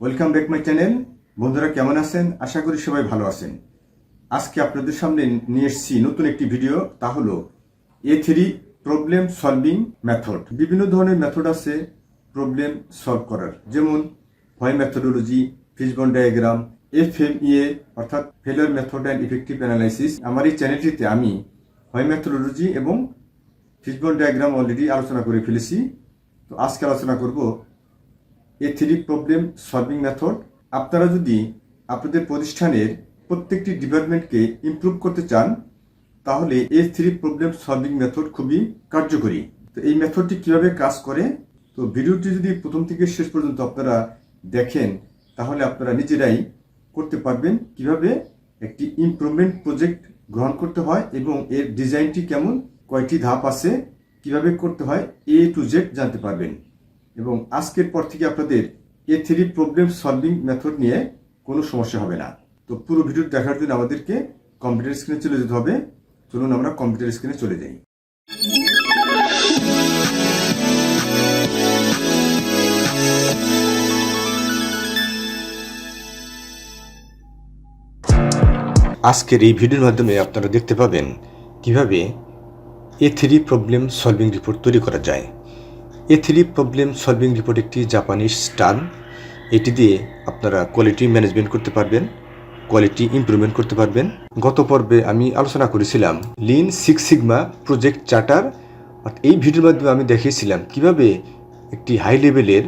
Welcome back my channel. বন্ধুরা কেমন আছেন? আশা করি সবাই ভালো আছেন। আজকে আপনাদের সামনে নিয়ে এসেছি নতুন একটি ভিডিও, তা হলো A3 প্রবলেম সলভিং মেথড। বিভিন্ন ধরনের মেথড আছে প্রবলেম সলভ করার, যেমন why methodology, fishbone diagram, FMEA অর্থাৎ ফেলার মেথড অ্যান্ড ইফেক্টিভ অ্যানালাইসিস। আমার এই চ্যানেলটিতে আমি হোয়াই মেথোডোলজি এবং ফিশবোন ডায়াগ্রাম অলরেডি আলোচনা করে ফেলেছি। তো আজকে আলোচনা করব A3 প্রবলেম সলভিং মেথড। আপনারা যদি আপনাদের প্রতিষ্ঠানের প্রত্যেকটি ডিপার্টমেন্টকে ইমপ্রুভ করতে চান, তাহলে A3 প্রবলেম সলভিং মেথড খুবই কার্যকরী। তো এই মেথডটি কিভাবে কাজ করে, তো ভিডিওটি যদি প্রথম থেকে শেষ পর্যন্ত আপনারা দেখেন, তাহলে আপনারা নিজেরাই করতে পারবেন কিভাবে একটি ইমপ্রুভমেন্ট প্রজেক্ট গ্রহণ করতে হয় এবং এর ডিজাইনটি কেমন, কয়টি ধাপ আছে, কিভাবে করতে হয়, A to Z জানতে পারবেন। এবং আজকের পর থেকে আপনাদের A3 প্রবলেম সলভিং মেথড নিয়ে কোনো সমস্যা হবে না। তো পুরো ভিডিও দেখার জন্য আমাদেরকে কম্পিউটার স্ক্রিনে চলে যেতে হবে। চলুন আমরা কম্পিউটার স্ক্রিনে চলে যাই। আজকের এই ভিডিওর মাধ্যমে আপনারা দেখতে পাবেন কিভাবে A3 প্রবলেম সলভিং রিপোর্ট তৈরি করা যায়। A3 প্রবলেম সলভিং রিপোর্ট একটি জাপানিজ টার্ম। এটি দিয়ে আপনারা কোয়ালিটি ম্যানেজমেন্ট করতে পারবেন, কোয়ালিটি ইমপ্রুভমেন্ট করতে পারবেন। গত পর্বে আমি আলোচনা করেছিলাম lean six sigma project charter. এই ভিডিওর মাধ্যমে আমি দেখিয়েছিলাম কিভাবে একটি হাই লেভেলের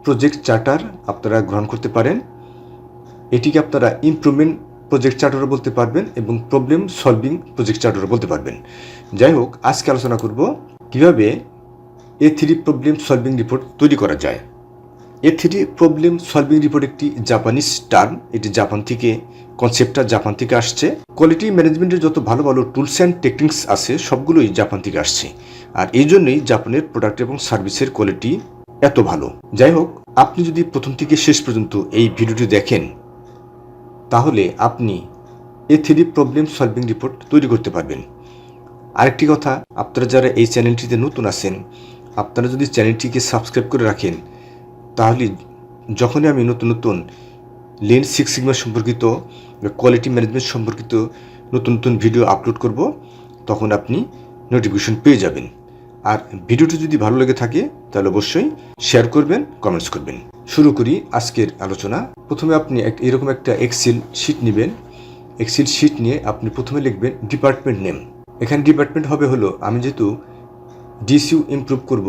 প্রজেক্ট চার্টার আপনারা গ্রহণ করতে পারেন। এটিকে আপনারা ইমপ্রুভমেন্ট প্রজেক্ট চার্টারও বলতে পারবেন এবং প্রবলেম সলভিং প্রজেক্ট চার্টারও বলতে পারবেন। যাই হোক, আজকে আলোচনা করব কিভাবে A3 প্রবলেম সলভিং রিপোর্ট তৈরি করা যায়। A3 প্রবলেম সলভিং রিপোর্ট একটি জাপানিজ টার্ম। এটি জাপান থেকে, কনসেপ্টটা জাপান থেকে আসছে। কোয়ালিটি ম্যানেজমেন্টের যত ভালো ভালো টুলস অ্যান্ড টেকনিক্স আছে সবগুলোই জাপান থেকে আসছে, আর এই জন্যই জাপানের প্রোডাক্ট এবং সার্ভিসের কোয়ালিটি এত ভালো। যাই হোক, আপনি যদি প্রথম থেকে শেষ পর্যন্ত এই ভিডিওটি দেখেন, তাহলে আপনি A3 প্রবলেম সলভিং রিপোর্ট তৈরি করতে পারবেন। আরেকটি কথা, আপনারা যারা এই চ্যানেলটিতে নতুন আছেন, আপনারা যদি চ্যানেলটিকে সাবস্ক্রাইব করে রাখেন, তাহলে যখনই আমি নতুন নতুন লিন সিক্স সিগমা সম্পর্কিত, কোয়ালিটি ম্যানেজমেন্ট সম্পর্কিত নতুন নতুন ভিডিও আপলোড করব, তখন আপনি নোটিফিকেশন পেয়ে যাবেন। আর ভিডিওটি যদি ভালো লেগে থাকে তাহলে অবশ্যই শেয়ার করবেন, কমেন্টস করবেন। শুরু করি আজকের আলোচনা। প্রথমে আপনি এরকম একটা এক্সেল শিট নেবেন। এক্সেল শিট নিয়ে আপনি প্রথমে লিখবেন ডিপার্টমেন্ট নেম। এখানে ডিপার্টমেন্ট হবে হলো, আমি যেহেতু ডিসিউ ইমপ্রুভ করব,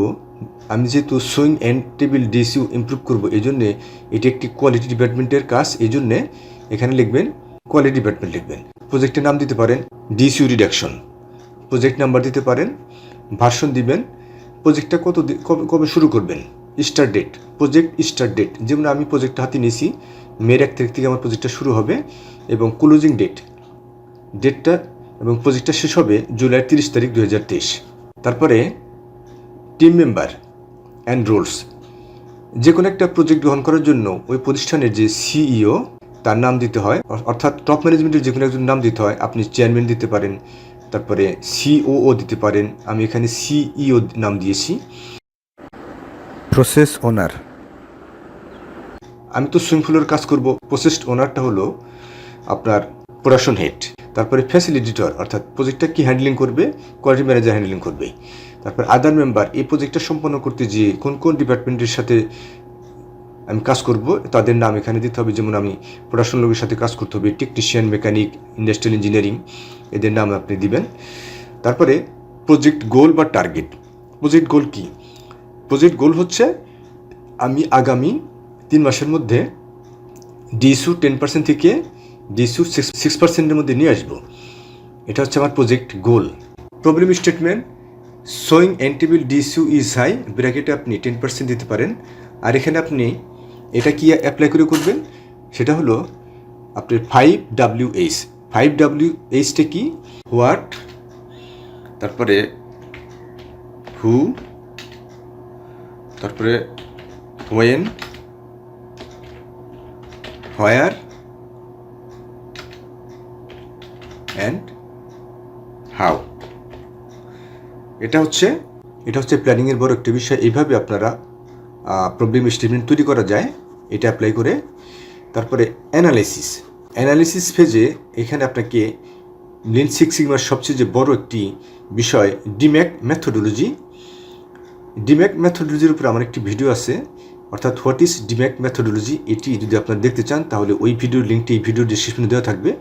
আমি যেহেতু সুইং অ্যান্ড টেবিল ডিসিউ ইমপ্রুভ করব, এই জন্যে এটি একটি কোয়ালিটি ডিপার্টমেন্টের কাজ। এই জন্যে এখানে লিখবেন কোয়ালিটি ডিপার্টমেন্ট লিখবেন। প্রজেক্টের নাম দিতে পারেন ডিসিউ রিডাকশন, প্রজেক্ট নাম্বার দিতে পারেন, ভার্সন দিবেন, প্রজেক্টটা কবে শুরু করবেন, start date, project start date. যেমন আমি প্রজেক্টটা হাতে নিয়েছি, মের 1 তারিখ থেকে আমার প্রজেক্টটা শুরু হবে, এবং ক্লোজিং ডেটটা এবং প্রজেক্টটা শেষ হবে জুলাই 30 তারিখ 2023। তারপরে টিম মেম্বার অ্যান্ড রোলস। যে কোনো একটা প্রজেক্ট গ্রহণ করার জন্য ওই প্রতিষ্ঠানের যে সিইও, তার নাম দিতে হয়, অর্থাৎ টপ ম্যানেজমেন্টের যে কোনো একজন নাম দিতে হয়। আপনি চেয়ারম্যান দিতে পারেন, তারপরে সিওও দিতে পারেন। আমি এখানে সিইও নাম দিয়েছি। প্রসেস ওনার, আমি তো সুইং ফ্লোর কাজ করব। প্রসেস ওনারটা হলো আপনার প্রোডাকশন হেড। তারপরে ফ্যাসিলিটেটর, অর্থাৎ প্রজেক্টটা কি হ্যান্ডলিং করবে, কোয়ালিটি ম্যানেজার হ্যান্ডলিং করবে। তারপর আদার মেম্বার, এই প্রজেক্টটা সম্পন্ন করতে গিয়ে কোন কোন ডিপার্টমেন্টের সাথে আমি কাজ করব তাদের নাম এখানে দিতে হবে। যেমন আমি প্রোডাকশন লোকের সাথে কাজ করতে হবে, টেকনিশিয়ান, মেকানিক, ইন্ডাস্ট্রিয়াল ইঞ্জিনিয়ারিং, এদের নাম আপনি দিবেন। তারপরে প্রজেক্ট গোল বা টার্গেট। প্রজেক্ট গোল কি? প্রজেক্ট গোল হচ্ছে আমি আগামী 3 মাসের মধ্যে ডিসু 10% থেকে ডিসু 6%-এর মধ্যে নিয়ে আসবো। এটা হচ্ছে আমার project goal. Problem statement, showing and table ডিসু ইজ হাই, ব্র্যাকেটে আপনি 10% দিতে পারেন। আর এখানে আপনি এটা কি অ্যাপ্লাই করে করবেন, সেটা হলো আপনার 5WH। 5WHটা কি? হোয়াট, তারপরে হু, তারপরে হোয়েন, হোয়ার অ্যান্ড হাউ। এটা হচ্ছে প্ল্যানিংয়ের বড় একটা বিষয়। এইভাবে আপনারা প্রবলেম স্টেটমেন্ট তৈরি করা যায়। এটা অ্যাপ্লাই করে তারপরে অ্যানালিসিস ফেজে এখানে আপনাকে লিন সিক্স সিগমার সবচেয়ে যে বড় একটি বিষয় ডিম্যাক মেথোডোলজির উপর আমার একটি ভিডিও আছে, অর্থাৎ হোয়াট ইজ ডিম্যাক মেথোডোলজি। এটি যদি আপনারা দেখতে চান তাহলে ওই ভিডিওর লিঙ্কটি এই ভিডিওর ডিসক্রিপশনে দেওয়া থাকবে,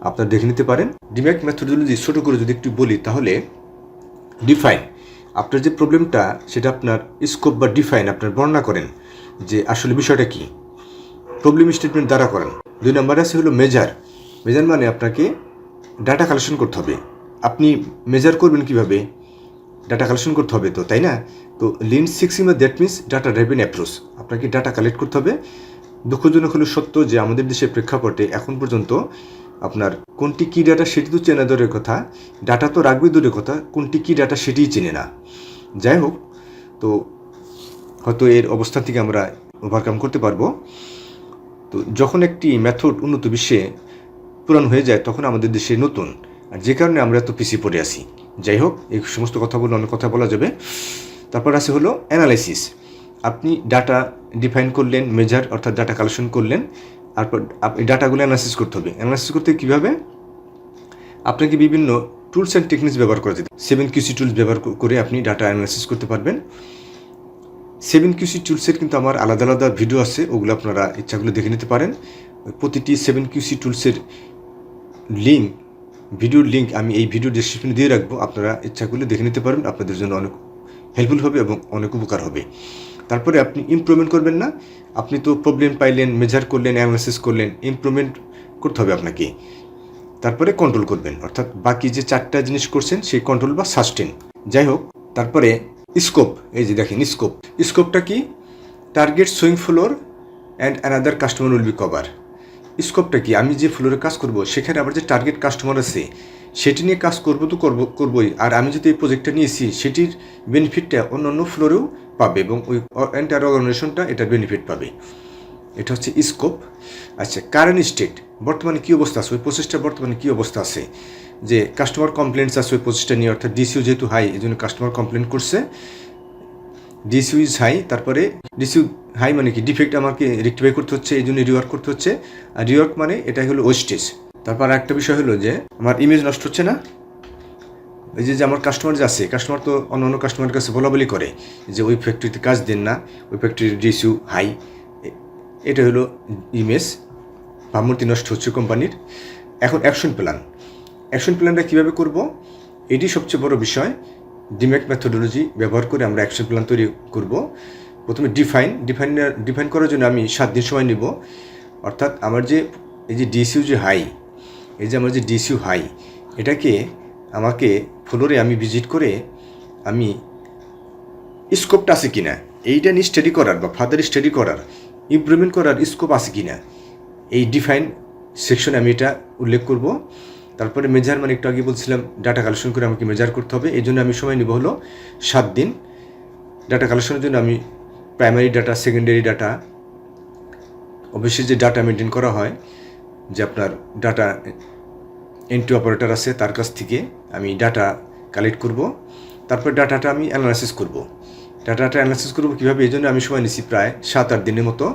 আপনারা দেখে নিতে পারেন। ডিম্যাক মেথোডোলজি ছোটো করে যদি একটু বলি তাহলে ডিফাইন, আপনার যে প্রবলেমটা সেটা আপনার স্কোপ বা ডিফাইন আপনার বর্ণনা করেন যে আসলে বিষয়টা কী, প্রবলেম স্টেটমেন্ট দ্বারা করেন। 2 নম্বরে আছে হলো মেজার মানে আপনাকে ডাটা কালেকশন করতে হবে। আপনি মেজার করবেন কিভাবে, ডাটা কালেকশন করতে হবে তো, তাই না? তো lean six sigma that means data driven approach, আপনাকে ডাটা কালেক্ট করতে হবে। দুঃখজনক হলো সত্য যে আমাদের দেশের প্রেক্ষাপটে এখন পর্যন্ত আপনার কোনটি কী ডাটা সেটি তো চেনা দূরের কথা, ডাটা তো রাখবে দূরের কথা, কোনটি কী ডাটা সেটিই চেনে না। যাই হোক, তো হয়তো এর অবস্থান থেকে আমরা ওভারকাম করতে পারবো। তো যখন একটি মেথড উন্নত বিশ্বে পুরান হয়ে যায় তখন আমাদের দেশে নতুন, আর যে কারণে আমরা এত পিছিয়ে পড়ে আসি। যাই হোক, এই সমস্ত কথা বলে অনেক কথা বলা যাবে। তারপর আছে হলো অ্যানালাইসিস, আপনি ডাটা ডিফাইন করলেন, মেজার অর্থাৎ ডাটা কালেকশন করলেন, তারপর আপনি ডাটাগুলো অ্যানালাইসিস করতে হবে। অ্যানালাইসিস করতে কীভাবে, আপনাকে বিভিন্ন টুলস অ্যান্ড টেকনিক্স ব্যবহার করা যেতে, 7QC টুলস ব্যবহার করে আপনি ডাটা অ্যানালাইসিস করতে পারবেন। 7QC টুলসের কিন্তু আমার আলাদা আলাদা ভিডিও আছে, ওগুলো আপনারা ইচ্ছাগুলো দেখে নিতে পারেন। প্রতিটি 7QC টুলসের ভিডিওর লিঙ্ক আমি এই ভিডিও ডেসক্রিপশনে দিয়ে রাখবো, আপনারা ইচ্ছাগুলো দেখে নিতে পারবেন, আপনাদের জন্য অনেক হেল্পফুল হবে এবং অনেক উপকার হবে। তারপরে আপনি ইমপ্রুভমেন্ট করবেন না, আপনি তো প্রবলেম পাইলেন, মেজার করলেন, অ্যানালাইসিস করলেন, ইমপ্রুভমেন্ট করতে হবে আপনাকে। তারপরে কন্ট্রোল করবেন, অর্থাৎ বাকি যে 4টা জিনিস করছেন সেই কন্ট্রোল বা সাস্টেন। যাই হোক, তারপরে স্কোপ, এই যে দেখেন স্কোপটা কি, target swing floor and another customer will be cover. স্কোপটা কি, আমি যে ফ্লোরে কাজ করব সেখানে আবার যে টার্গেট কাস্টমার আছে সেটি নিয়ে কাজ করবই, আর আমি যদি এই প্রজেক্টটা নিয়েছি সেটির বেনিফিটটা অন্য ফ্লোরেও পাবে এবং ওই এন্টায়ার অর্গানাইজেশনটা এটার বেনিফিট পাবে। এটা হচ্ছে স্কোপ। আচ্ছা, কারেন্ট স্টেট, বর্তমানে কী অবস্থা আছে, ওই প্রসেসটা বর্তমানে কী অবস্থা আছে, যে কাস্টমার কমপ্লেন্টস আছে ওই প্রসেসটা নিয়ে, অর্থাৎ ডিসিউ যেহেতু হাই এই জন্য কাস্টমার কমপ্লেন করছে, ডিসিউ ইজ হাই। তারপরে ডিসিউ হাই মানে কি, ডিফেক্ট আমাকে রেক্টিফাই করতে হচ্ছে, এই জন্য রিওয়ার্ক করতে হচ্ছে, আর রিওয়ার্ক মানে এটাই হলো ওয়েস্টেজ। তারপর একটা বিষয় হলো যে আমার ইমেজ নষ্ট হচ্ছে না, এই যে আমার কাস্টমার যে আছে, কাস্টমার তো অন্য কাস্টমারের কাছে বলাবলি করে যে ওই ফ্যাক্টরিতে কাজ দেন না, ওই ফ্যাক্টরির ডিসিউ হাই, এটা হলো ইমেজ, ভাবমূর্তি নষ্ট হচ্ছে কোম্পানির। এখন অ্যাকশন প্ল্যানটা কীভাবে করব, এটি সবচেয়ে বড় বিষয়। ডিম্যাক মেথোডোলজি ব্যবহার করে আমরা অ্যাকশন প্ল্যান তৈরি করব। প্রথমে ডিফাইন করার জন্য আমি 7 দিন সময় নেব, অর্থাৎ আমার যে এই যে ডিসিউ যে হাই, এই যে আমার যে ডিসিউ হাই, এটাকে আমাকে ফ্লোরে আমি ভিজিট করে আমি স্কোপটা আছে কিনা এইটা নিয়ে স্টাডি করার বা ফার্দার স্টাডি করার, ইমপ্রুভমেন্ট করার স্কোপ আছে কিনা, এই ডিফাইন সেকশনে আমি এটা উল্লেখ করব। তারপরে মেজার মানে একটু আগে বলছিলাম ডাটা কালেকশন করে আমাকে মেজার করতে হবে, এই জন্য আমি সময় নেব হলো 7 দিন। ডাটা কালেকশনের জন্য আমি প্রাইমারি ডাটা, সেকেন্ডারি ডাটা, অবশ্যই যে ডাটা মেনটেন করা হয়, যে আপনার ডাটা এন্ট্রি অপারেটর আছে তার কাছ থেকে আমি ডাটা কালেক্ট করব। তারপর ডাটাটা আমি অ্যানালাইসিস করব। কীভাবে, এই জন্য আমি সময় নিচ্ছি প্রায় 7-8 দিনের মতো।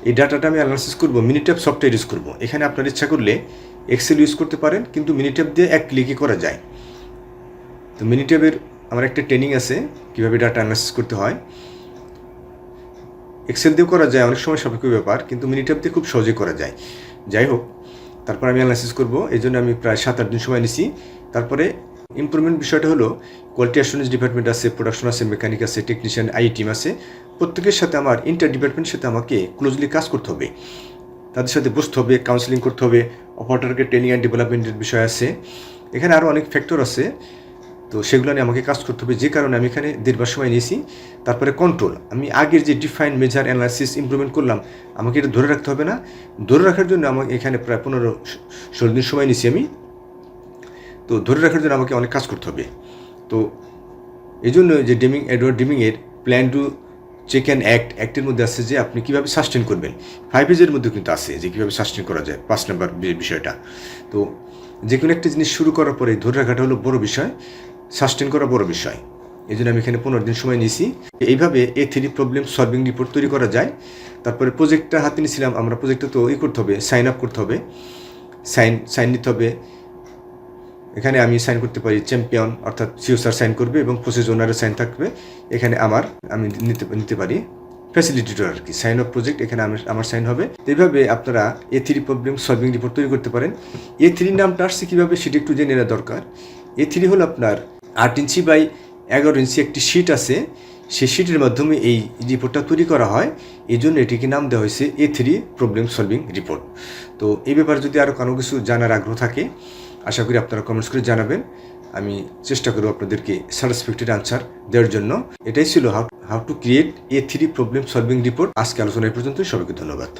এই ডাটাটা আমি অ্যানালাইসিস করব, মিনিট্যাব সফটওয়্যার ইউজ করব। এখানে আপনার ইচ্ছা করলে এক্সেল ইউজ করতে পারেন, কিন্তু মিনিট্যাব দিয়ে 1 ক্লিকে করা যায়। তো মিনিট্যাবের আমার একটা ট্রেনিং আছে কীভাবে ডাটা অ্যানালাইসিস করতে হয়, এক্সেল দিয়েও করা যায়, অনেক সময় সাপেক্ষ ব্যাপার, কিন্তু মিনিট্যাব দিয়ে খুব সহজে করা যায়। যাই হোক, তারপর আমি অ্যানালাইসিস করব, এই জন্য আমি প্রায় 7-8 দিন সময় নিছি। তারপরে ইমপ্রুভমেন্ট বিষয়টা হলো কোয়ালিটি অ্যাসুরেন্স ডিপার্টমেন্ট আছে, প্রোডাকশন আছে, মেকানিক আছে, টেকনিশিয়ান, আই টিম আছে, প্রত্যেকের সাথে আমার ইন্টার ডিপার্টমেন্টের সাথে আমাকে ক্লোজলি কাজ করতে হবে, তাদের সাথে বসতে হবে, কাউন্সেলিং করতে হবে, অপারেটরকে ট্রেনিং অ্যান্ড ডেভেলপমেন্টের বিষয় আছে, এখানে আরও অনেক ফ্যাক্টর আছে, তো সেগুলো নিয়ে আমাকে কাজ করতে হবে, যে কারণে আমি এখানে 1.5 বার সময় নিয়েছি। তারপরে কন্ট্রোল, আমি আগের যে ডিফাইন, মেজার, অ্যানালাইসিস, ইমপ্রুভমেন্ট করলাম, আমাকে এটা ধরে রাখতে হবে না, ধরে রাখার জন্য আমাকে এখানে প্রায় 15-16 দিন সময় নিয়েছি আমি। তো ধরে রাখার জন্য আমাকে অনেক কাজ করতে হবে। তো এই জন্য যে এডওয়ার্ড ডেমিংয়ের প্ল্যান টু চেক অ্যান্ড অ্যাক্টের মধ্যে আছে যে আপনি কীভাবে সাস্টেন করবেন, 5 মধ্যে কিন্তু আছে যে কীভাবে সাস্টেন করা যায়, 5 নম্বর বিষয়টা। তো যে কোনো একটা জিনিস শুরু করার পরে ধরে রাখাটা হলো বড় বিষয়, সাস্টেন করা বড় বিষয়। এই জন্য আমি এখানে 15 দিন সময় নিয়েছি। এইভাবে A3 প্রবলেম সলভিং রিপোর্ট তৈরি করা যায়। তারপরে প্রজেক্টটা হাতে নিয়েছিলাম আমরা, প্রজেক্টটা তো করতে হবে, সাইন আপ করতে হবে, সাইন নিতে হবে। এখানে আমি সাইন করতে পারি চ্যাম্পিয়ন, অর্থাৎ সিও স্যার সাইন করবে এবং প্রসেস ওনারের সাইন থাকবে। এখানে আমি নিতে পারি ফ্যাসিলিটেটর আর কি, সাইন অফ প্রজেক্ট, এখানে আমার সাইন হবে। এইভাবে আপনারা A3 প্রবলেম সলভিং রিপোর্ট তৈরি করতে পারেন। A3 নামটা আসছে কীভাবে সেটা একটু জেনে নেওয়া দরকার। A3 হলো আপনার 8 ইঞ্চি বাই 11 ইঞ্চি একটি শিট আছে, সেই শিটের মাধ্যমে এই রিপোর্টটা তৈরি করা হয়, এই জন্য এটিকে নাম দেওয়া হয়েছে A3 প্রবলেম সলভিং রিপোর্ট। তো এই ব্যাপারে যদি আরও কোনো কিছু জানার আগ্রহ থাকে আশা করি আপনারা কমেন্টস করে জানাবেন, আমি চেষ্টা করব আপনাদেরকে স্যাটিসফ্যাক্টরি আনসার দেওয়ার জন্য। এটাই ছিল how to create A3 problem solving report. আজকে আলোচনা এই পর্যন্ত, সবাইকে ধন্যবাদ।